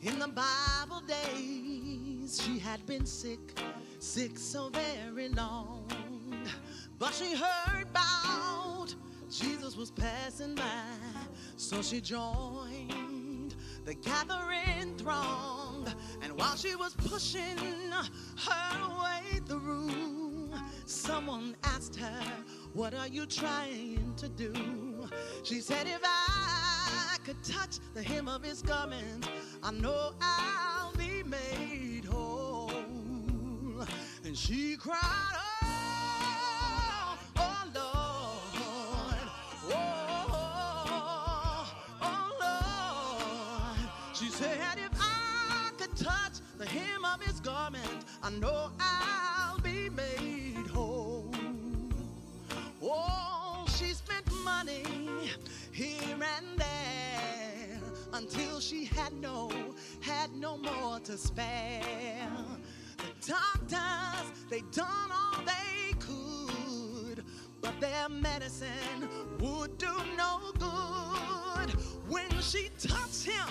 In the Bible days, she had been sick so very long. But she heard about Jesus was passing by, so she joined the gathering throng. And while she was pushing her way through, someone asked her, "What are you trying to do?" She said, "If I could touch the hem of his garment, I know I'll be made whole." And she cried, "Oh, oh Lord, oh Lord." She said, "If I could touch the hem of his garment, I know I'll be made whole." Oh, she spent money here and there until she had no more to spare. The doctors, they done all they could, but their medicine would do no good. When she touched him,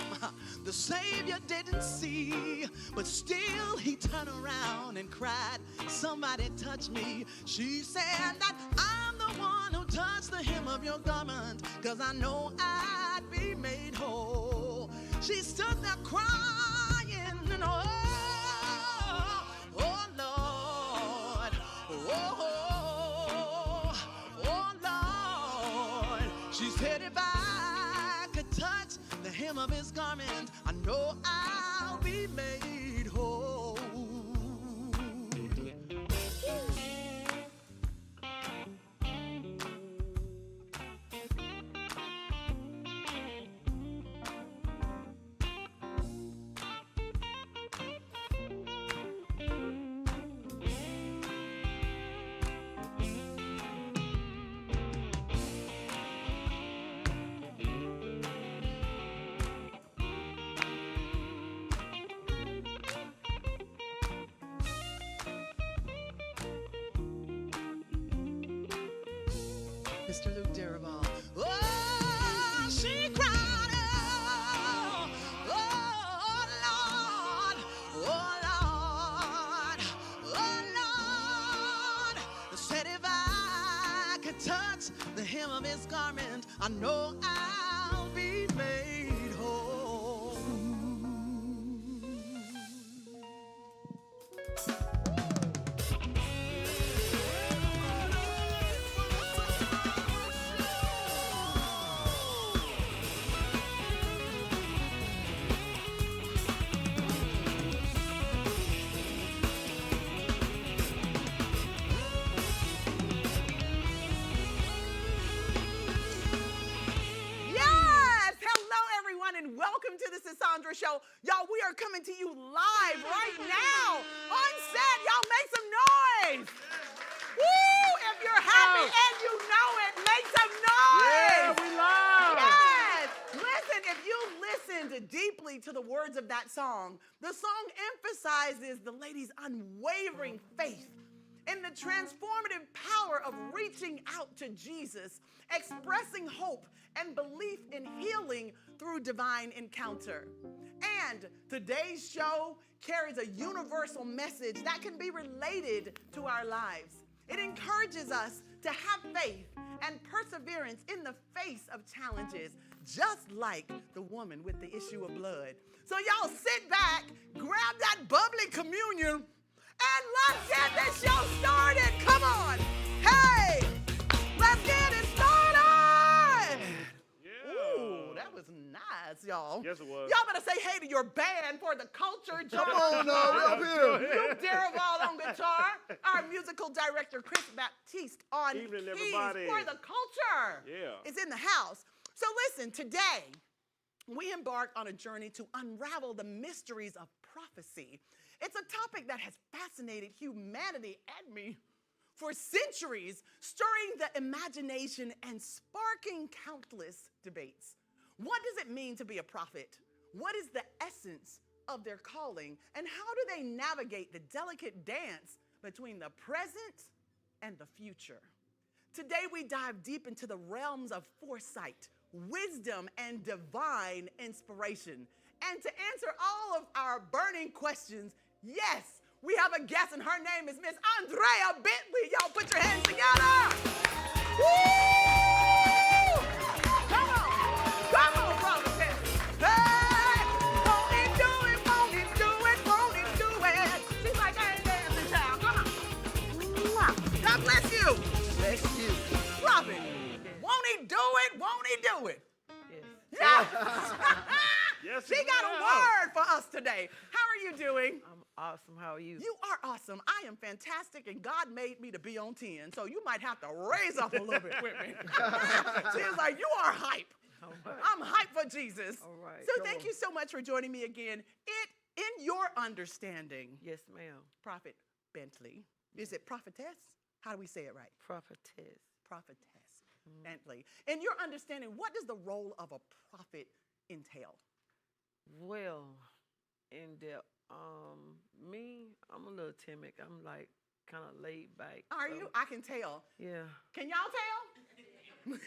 the Savior didn't see, but still he turned around and cried, "Somebody touch me." She said that, "I'm the one who touched the hem of your garment, 'cause I know I'd be made whole." She stood there crying, and oh Lord, oh Lord. She said, "If I could touch the hem of his garment, I know I'll be made whole." Mr. Luke Darabal. Oh, she cried, oh Lord, oh Lord, oh Lord. Said, "If I could touch the hem of his garment, I know I'll be made whole." And welcome to the Sisaundra Show. Y'all, we are coming to you live right now on set. Y'all make some noise. Woo! If you're happy and you know it, make some noise. Yeah, we love. Yes. Listen, if you listened deeply to the words of that song, the song emphasizes the lady's unwavering faith in the transformative power of reaching out to Jesus, expressing hope and belief in healing through divine encounter. And today's show carries a universal message that can be related to our lives. It encourages us to have faith and perseverance in the face of challenges, just like the woman with the issue of blood. So y'all sit back, grab that bubbly communion, and let's get this show started. Come on. Hey, let's get it started. Yeah. Ooh, that was nice, y'all. Yes, it was. Y'all better say hey to your band for the culture. Come on now, we're up here. Luke Darabal on guitar. Our musical director, Chris Baptiste, on Evening, keys everybody. for the culture. Yeah. Is in the house. So listen, today we embark on a journey to unravel the mysteries of prophecy. It's a topic that has fascinated humanity and me for centuries, stirring the imagination and sparking countless debates. What does it mean to be a prophet? What is the essence of their calling? And how do they navigate the delicate dance between the present and the future? Today we dive deep into the realms of foresight, wisdom, and divine inspiration, And to answer all of our burning questions, yes, we have a guest, and her name is Miss Andrea Bentley. Y'all put your hands together. Woo! Come on, prophetess. Hey, won't he do it, won't he do it, won't he do it? She's like, I ain't dancing, child. Come on. God bless you. Bless you. Prophet, won't he do it, won't he do it? Yes. Yes. Yes, She got a word for us today. How are you doing? I'm awesome. How are you? You are awesome. I am fantastic, and God made me to be on 10, so you might have to raise up a little bit with me. She's like, you are hype. All right. I'm hype for Jesus. All right. So thank you so much for joining me again. In your understanding, Yes, ma'am. Prophet Bentley, is it prophetess? How do we say it right? Prophetess. Prophetess Bentley. In your understanding, what does the role of a prophet entail? Well, in depth. Me, I'm a little timid. I'm like kind of laid back. Are so, you? I can tell. Yeah. Can y'all tell?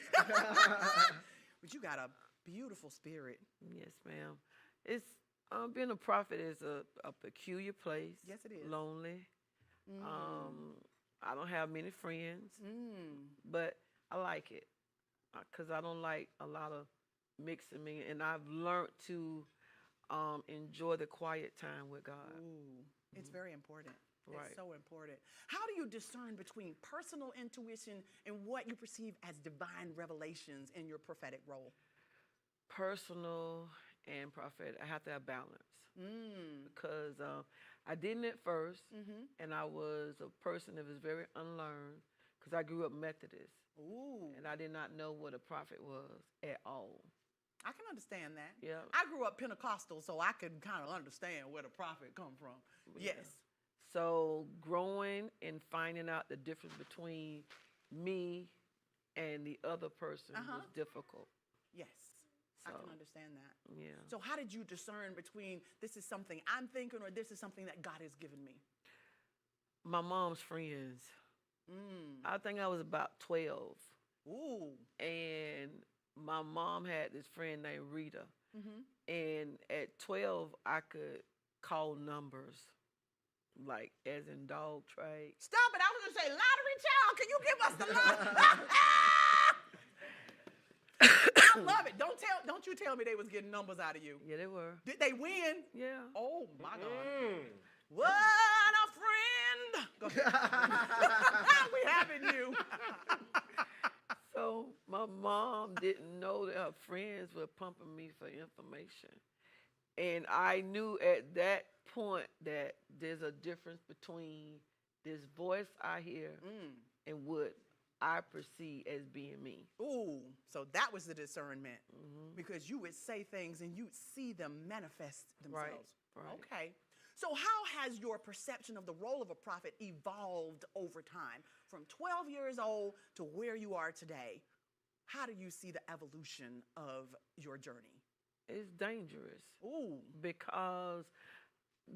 But you got a beautiful spirit. Yes, ma'am. It's being a prophet is a peculiar place. Yes, it is. Lonely. I don't have many friends, but I like it because I don't like a lot of mixing me, and I've learned to enjoy the quiet time with God. Ooh, it's very important. Right. It's so important. How do you discern between personal intuition and what you perceive as divine revelations in your prophetic role? Personal and prophetic, I have to have balance. Because I didn't at first, and I was a person that was very unlearned because I grew up Methodist. Ooh. And I did not know what a prophet was at all. I can understand that. Yeah. I grew up Pentecostal, so I can kind of understand where the prophet come from. Yeah. Yes. So growing and finding out the difference between me and the other person was difficult. Yes. I So, can understand that. Yeah. So how did you discern between this is something I'm thinking or this is something that God has given me? My mom's friends. I think I was about 12. Ooh. And my mom had this friend named Rita. And at 12, I could call numbers, like as in dog trade. Stop it. I was going to say, lottery child, can you give us the lottery? I love it. Don't you tell me they was getting numbers out of you. Yeah, they were. Did they win? Yeah. Oh, my God. What a friend. Go ahead. We having you. So my mom didn't know that her friends were pumping me for information. And I knew at that point that there's a difference between this voice I hear and what I perceive as being me. Ooh, so that was the discernment. Because you would say things and you'd see them manifest themselves. Right. Okay. So how has your perception of the role of a prophet evolved over time? From 12 years old to where you are today, how do you see the evolution of your journey? It's dangerous. Ooh. Because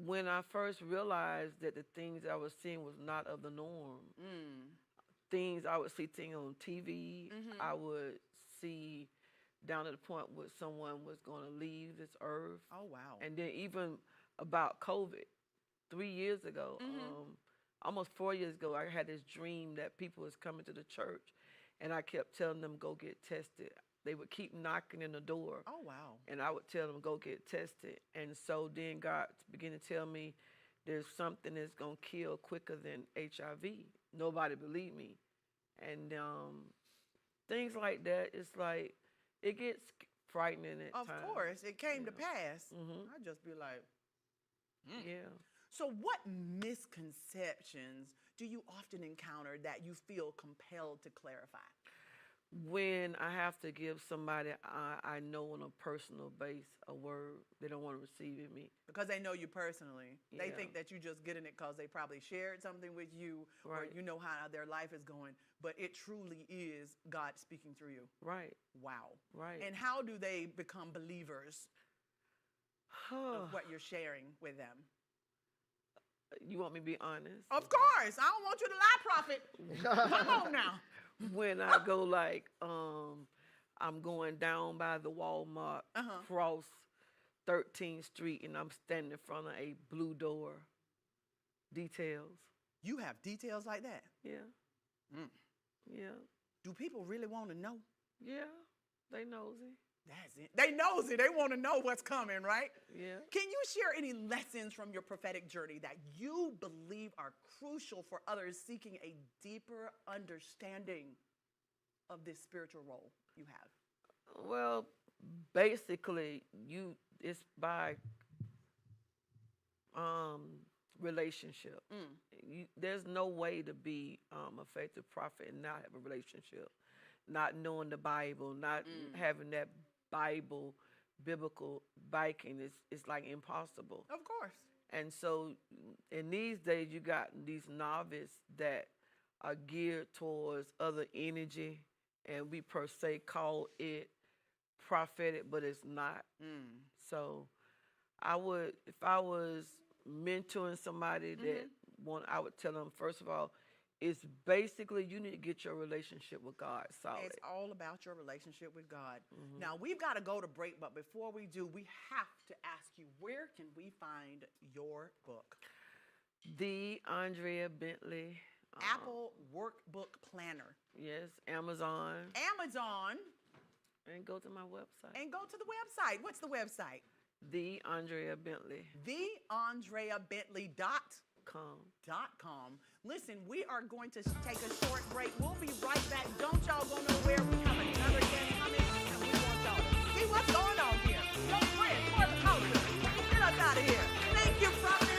when I first realized that the things I was seeing was not of the norm, things I would see things on TV, I would see down to the point where someone was going to leave this earth. Oh, wow. And then even about COVID, 3 years ago, almost 4 years ago, I had this dream that people was coming to the church, and I kept telling them, go get tested. They would keep knocking in the door. Oh, wow. And I would tell them, go get tested. And so then God began to tell me there's something that's going to kill quicker than HIV. Nobody believed me. And things like that, it's like, it gets frightening at times. Of course, it came to pass. I'd just be like, Yeah. So what misconceptions do you often encounter that you feel compelled to clarify? When I have to give somebody I know on a personal base a word, they don't want to receive it me. Because they know you personally. They Yeah. think that you just getting it because they probably shared something with you or Right. you know how their life is going. But it truly is God speaking through you. Right. Wow. Right. And how do they become believers of what you're sharing with them? You want me to be honest? Of course. I don't want you to lie, prophet. Come on now. When I go like, I'm going down by the Walmart, cross 13th Street, and I'm standing in front of a blue door. Details. You have details like that? Yeah. Mm. Yeah. Do people really want to know? Yeah. They nosy. That's it. They knows it. They want to know what's coming, right? Yeah. Can you share any lessons from your prophetic journey that you believe are crucial for others seeking a deeper understanding of this spiritual role you have? Well, basically, it's by relationship. There's no way to be effective prophet and not have a relationship, not knowing the Bible, not having that biblical backing. It's like impossible. Of course. And so in these days, you got these novices that are geared towards other energy, and we per se call it prophetic, but it's not. So if I was mentoring somebody that I would tell them, first of all, it's basically you need to get your relationship with God solid. It's all about your relationship with God. Now, we've got to go to break, but before we do, we have to ask you, where can we find your book? The Andrea Bentley. Apple Workbook Planner. Yes, Amazon. Amazon. And go to my website. And go to the website. What's the website? The Andrea Bentley. TheAndreaBentley.com. Listen, we are going to take a short break. We'll be right back. Don't y'all go nowhere. We have another guest coming, and we want y'all to see what's going on here. Your friend, for the culture. Get us out of here. Thank you, Prophet Bentley.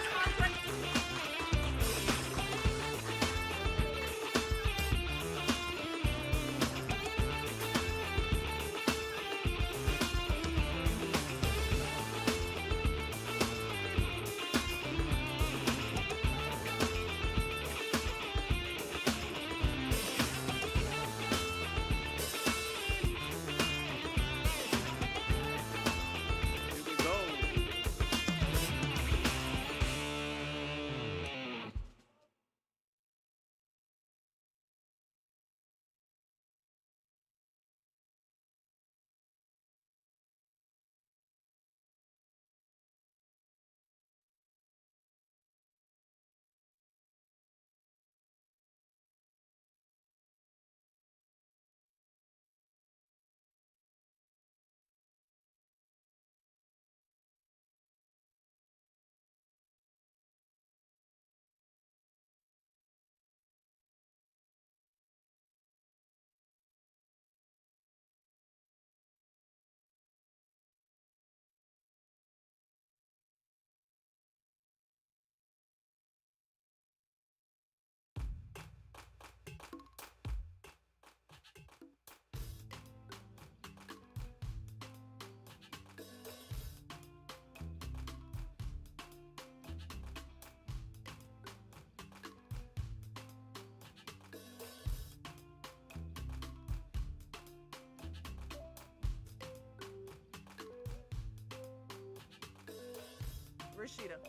Rashida.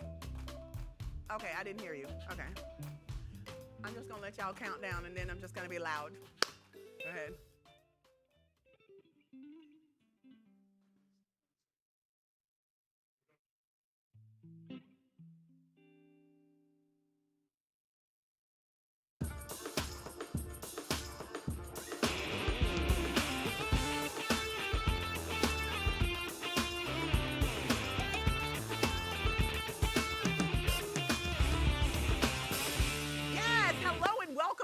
Okay, I didn't hear you. Okay. I'm just going to let y'all count down, and then I'm just going to be loud. Go ahead.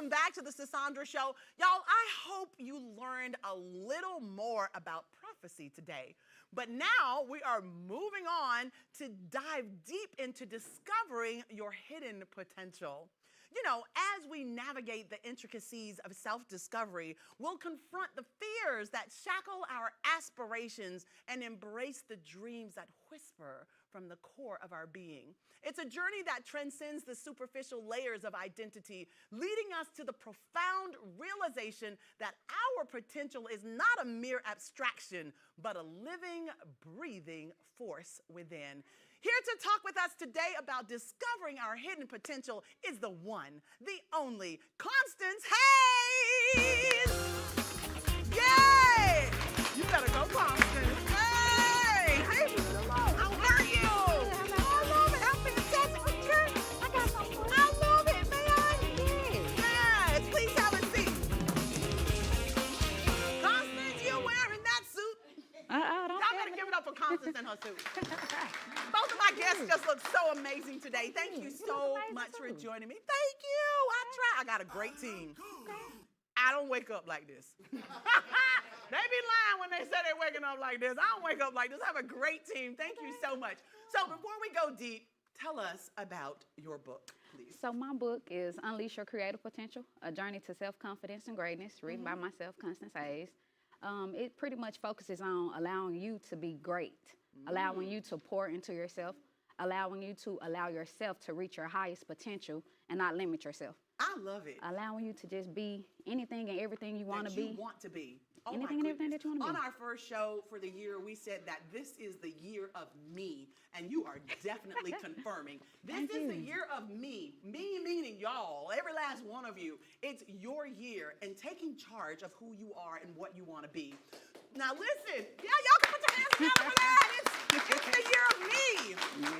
Back to the Sisaundra Show. Y'all, I hope you learned a little more about prophecy today. But now we are moving on to dive deep into discovering your hidden potential. You know, as we navigate the intricacies of self-discovery, we'll confront the fears that shackle our aspirations and embrace the dreams that whisper from the core of our being. It's a journey that transcends the superficial layers of identity, leading us to the profound realization that our potential is not a mere abstraction, but a living, breathing force within. Here to talk with us today about discovering our hidden potential is the one, the only, Constance Hayes! Yay! You better go, Constance. Hey! Hey, hello. suit. Both of my guests just look so amazing today. Thank you so much for joining me. Thank you. I try. I got a great team. I don't wake up like this. They be lying when they say they're waking up like this. I don't wake up like this. I have a great team. Thank you so much. So before we go deep, tell us about your book, please. So my book is Unleash Your Creative Potential, A Journey to Self-Confidence and Greatness, written by myself, Constance Hayes. It pretty much focuses on allowing you to be great, allowing you to pour into yourself, allowing you to allow yourself to reach your highest potential and not limit yourself. I love it. Allowing you to just be anything and everything you want to be. Oh, anything and everything that you want to be. On our first show for the year, we said that this is the year of me, and you are definitely confirming. This is the year of me. Me meaning y'all, every last one of you. It's your year and taking charge of who you are and what you want to be. Now listen, y'all can put your hands together for that. It's the year of me.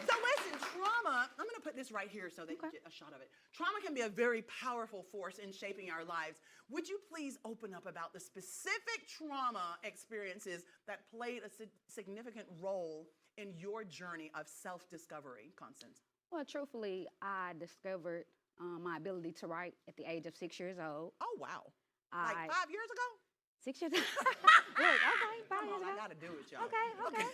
So listen, trauma, I'm going to put this right here so they can get a shot of it. Trauma can be a very powerful force in shaping our lives. Would you please open up about the specific trauma experiences that played a significant role in your journey of self-discovery, Constance? Well, truthfully, I discovered my ability to write at the age of 6 years old. Oh, wow. Like 5 years ago? 6 years old. Look, okay, 5 Come years on, ago. I got to do it, y'all. Okay.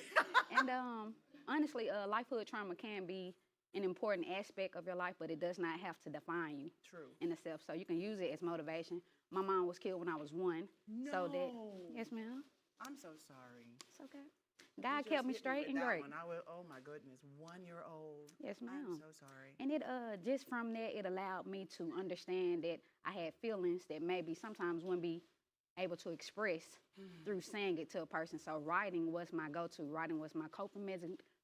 And honestly, lifehood trauma can be an important aspect of your life, but it does not have to define you. True. In itself. So you can use it as motivation. My mom was killed when I was 1. No. So that, yes, ma'am. I'm so sorry. It's okay. God kept me straight and great. Oh my goodness, 1 year old. Yes, ma'am. I'm so sorry. And it just from that, it allowed me to understand that I had feelings that maybe sometimes wouldn't be able to express through saying it to a person. So writing was my go-to. Writing was my coping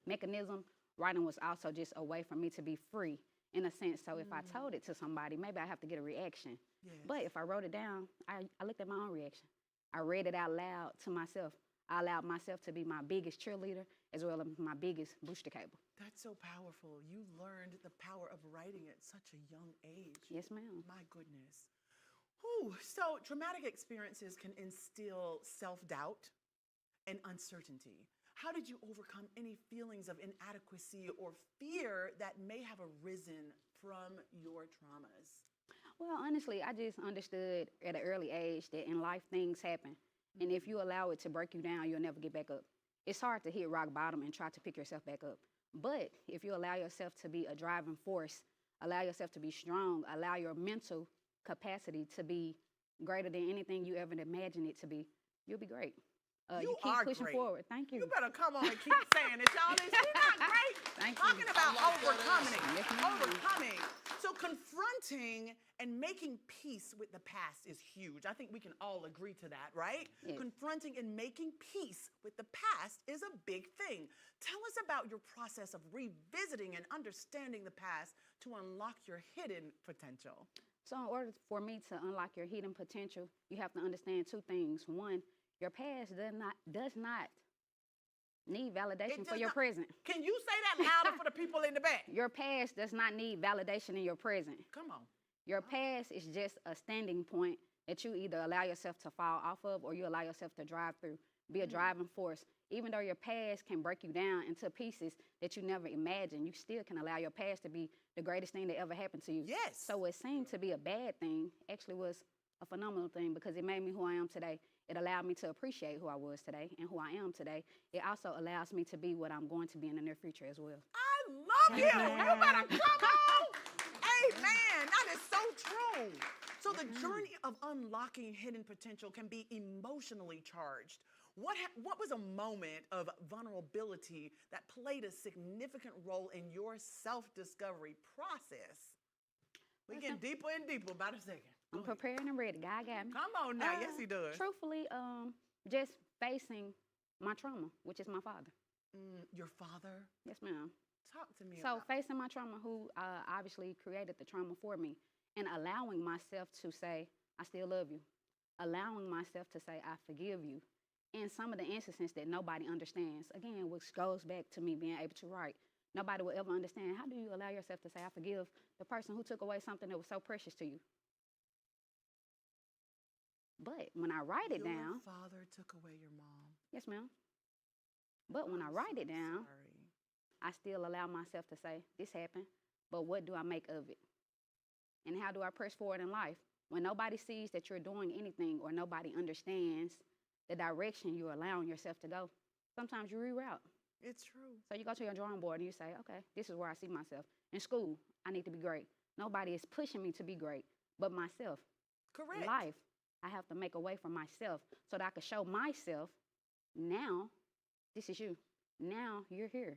mechanism. Writing was also just a way for me to be free in a sense. So if I told it to somebody, maybe I have to get a reaction. Yes. But if I wrote it down, I looked at my own reaction. I read it out loud to myself. I allowed myself to be my biggest cheerleader as well as my biggest booster cable. That's so powerful. You learned the power of writing at such a young age. Yes, ma'am. My goodness. Whew. So traumatic experiences can instill self-doubt and uncertainty. How did you overcome any feelings of inadequacy or fear that may have arisen from your traumas? Well, honestly, I just understood at an early age that in life things happen. And if you allow it to break you down, you'll never get back up. It's hard to hit rock bottom and try to pick yourself back up. But if you allow yourself to be a driving force, allow yourself to be strong, allow your mental capacity to be greater than anything you ever imagined it to be, you'll be great. You keep pushing forward. Thank you. You better come on and keep saying it, y'all. Is she not great? Thank Talking you. about overcoming. Yes, ma'am. Overcoming. So confronting and making peace with the past is huge. I think we can all agree to that, right? Yes. Confronting and making peace with the past is a big thing. Tell us about your process of revisiting and understanding the past to unlock your hidden potential. So in order for me to unlock your hidden potential, you have to understand 2 things. One, your past does not need validation for your present. Can you say that louder for the people in the back? Your past does not need validation in your present. Come on. Your past is just a standing point that you either allow yourself to fall off of or you allow yourself to drive through, be a driving force. Even though your past can break you down into pieces that you never imagined, you still can allow your past to be the greatest thing that ever happened to you. Yes. So what seemed to be a bad thing actually was a phenomenal thing because it made me who I am today. It allowed me to appreciate who I was today and who I am today. It also allows me to be what I'm going to be in the near future as well. I love you. You better come on. Amen. That is so true. So the journey of unlocking hidden potential can be emotionally charged. What was a moment of vulnerability that played a significant role in your self-discovery process? We're getting deeper and deeper. About a second. I'm prepared and ready. God got me. Come on now. Yes, he does. Truthfully, just facing my trauma, which is my father. Your father? Yes, ma'am. Talk to me So about facing my trauma, who obviously created the trauma for me, and allowing myself to say, I still love you. Allowing myself to say, I forgive you. In some of the instances that nobody understands. Again, which goes back to me being able to write. Nobody will ever understand. How do you allow yourself to say, I forgive the person who took away something that was so precious to you? But when I write it down. Your father took away your mom. Yes, ma'am. But when I I'm write so it down, sorry. I still allow myself to say, this happened, but what do I make of it? And how do I press forward in life? When nobody sees that you're doing anything or nobody understands the direction you're allowing yourself to go, sometimes you reroute. It's true. So you go to your drawing board and you say, okay, this is where I see myself. In school, I need to be great. Nobody is pushing me to be great but myself. Correct. In life, I have to make a way for myself so that I can show myself, now, this is you. Now you're here.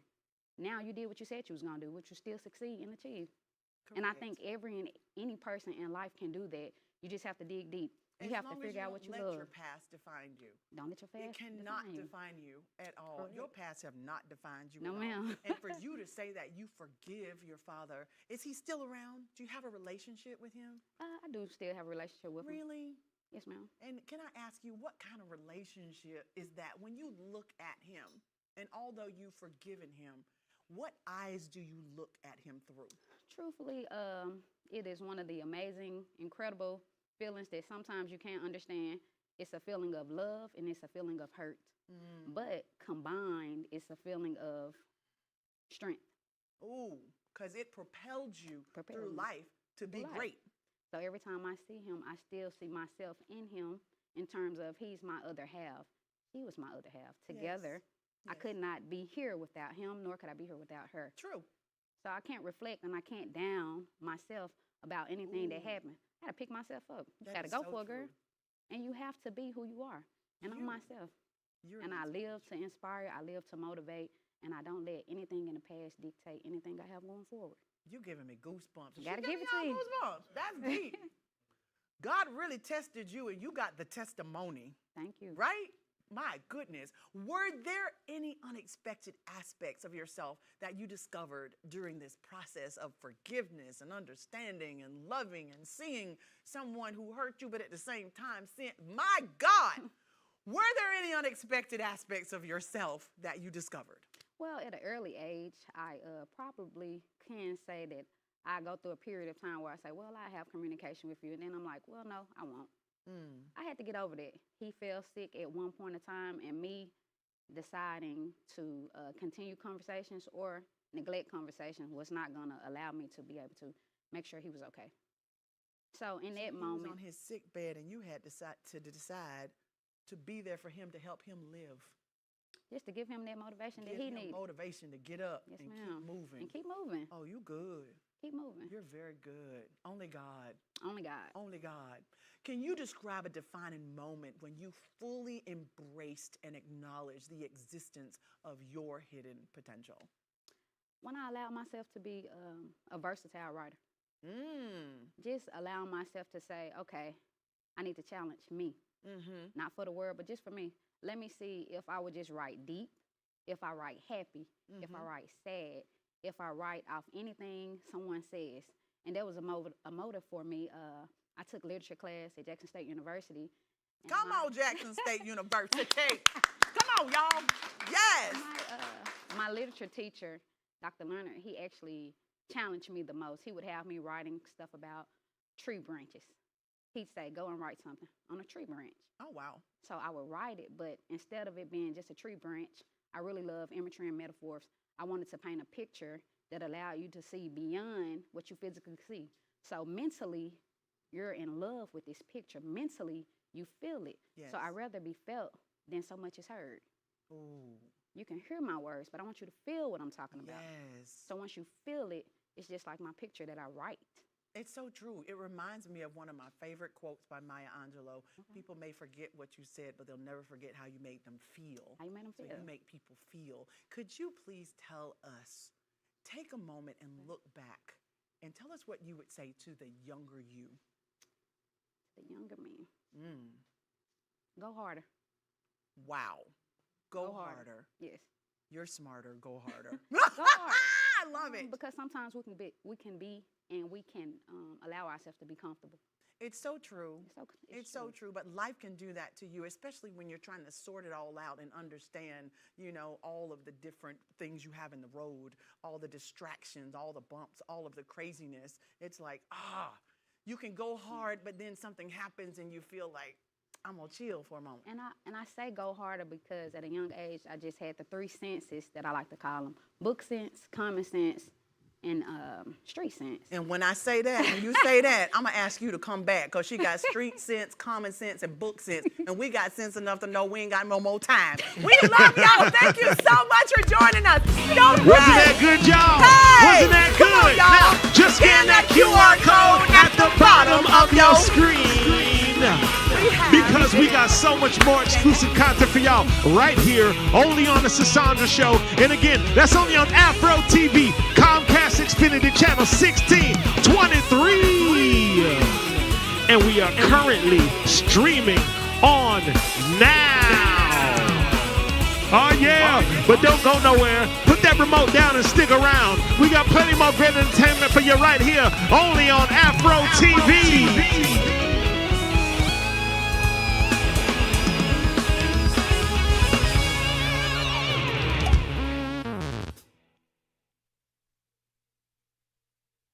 Now you did what you said you was going to do, which you still succeed and achieve. And I think any person in life can do that. You just have to dig deep. You have to figure out what you let love. your past define you. Don't let your It past cannot define you. at all. Your past have not defined you No, at all. ma'am. And for you to say that you forgive your father, is he still around? Do you have a relationship with him? I do still have a relationship with him. Really? Yes, ma'am. And can I ask you, what kind of relationship is that when you look at him, and although you've forgiven him, what eyes do you look at him through? Truthfully, it is one of the amazing, incredible feelings that sometimes you can't understand. It's a feeling of love and it's a feeling of hurt. But combined, it's a feeling of strength. Ooh, because it propelled you Propelled through me. life to be Life. great. So every time I see him, I still see myself in him in terms of he's my other half. He was my other half. Together, I Yes. could not be here without him, nor could I be here without her. True. So I can't reflect and I can't down myself about anything that Ooh. happened. I gotta pick myself up. That Gotta is go so for it, girl. true. And you have to be who you are. And I'm You. myself. You're And an I live inspiration. to inspire, I live to motivate, and I don't let anything in the past dictate anything I have going forward. You giving me goosebumps. She Gotta giving give it to y'all you. Goosebumps. That's deep. God really tested you, and you got the testimony, Thank you. right? My goodness. Were there any unexpected aspects of yourself that you discovered during this process of forgiveness and understanding and loving and seeing someone who hurt you, but at the same time, seeing, my God, were there any unexpected aspects of yourself that you discovered? Well, at an early age, I probably can say that I go through a period of time where I say, well, I have communication with you. And then I'm like, well, no, I won't. I had to get over that. He fell sick at one point in time, and me deciding to continue conversations or neglect conversations was not going to allow me to be able to make sure he was okay. So in that He was moment, on his sick bed, and you had to decide to be there for him, to help him live. just to give him that motivation that Give he him needed. motivation to get up Yes, and ma'am. keep moving. And keep moving. Oh, you good. Keep moving. You're very good. Only God. Only God. Only God. Can you describe a defining moment when you fully embraced and acknowledged the existence of your hidden potential? When I allow myself to be a versatile writer, Mm. just allow myself to say, okay, I need to challenge me. Mm-hmm. Not for the world, but just for me. Let me see if I would just write deep, if I write happy, if I write sad, if I write off anything someone says. And that was a motive for me. I took literature class at Jackson State University. and Come my- on, Jackson State University. Come on, y'all. Yes. My literature teacher, Dr. Leonard, he actually challenged me the most. He would have me writing stuff about tree branches. He'd say, go and write something on a tree branch. Oh, wow. So I would write it, but instead of it being just a tree branch, I really love imagery and metaphors. I wanted to paint a picture that allowed you to see beyond what you physically see. So mentally, you're in love with this picture. Mentally, you feel it. Yes. So I'd rather be felt than so much is heard. Ooh. You can hear my words, but I want you to feel what I'm talking about. Yes. So once you feel it, it's just like my picture that I write. It's so true. It reminds me of one of my favorite quotes by Maya Angelou. People may forget what you said, but they'll never forget how you made them feel. How you made them So feel. you make people feel. Could you please tell us, take a moment and look back and tell us what you would say to the younger you? The younger me. Mm. Go harder. Wow. Go Go harder. harder. Yes. You're smarter. Go harder. Go harder. I love it. Because sometimes we can be and we can allow ourselves to be comfortable. It's so true. It's So true, but life can do that to you, especially when you're trying to sort it all out and understand, all of the different things you have in the road, all the distractions, all the bumps, all of the craziness. It's like, you can go hard, but then something happens and you feel like, I'm gonna chill for a moment. And I say go harder because at a young age, I just had the 3 senses that I like to call them: book sense, common sense, and street sense. And when I say that, when you say that, I'm gonna ask you to come back because she got street sense, common sense, and book sense. And we got sense enough to know we ain't got no more time. We love y'all. Thank you so much for joining us. Don't Wasn't that good, y'all? Hey, Wasn't that come on, good? y'all. Now, just scan that QR code at the bottom of your screen. Because we got so much more exclusive content for y'all right here, only on the Sisaundra Show. And again, that's only on Afro TV, Comcast Xfinity Channel 1623. And we are currently streaming on now. Oh yeah, but don't go nowhere. Put that remote down and stick around. We got plenty more great entertainment for you right here, only on Afro TV.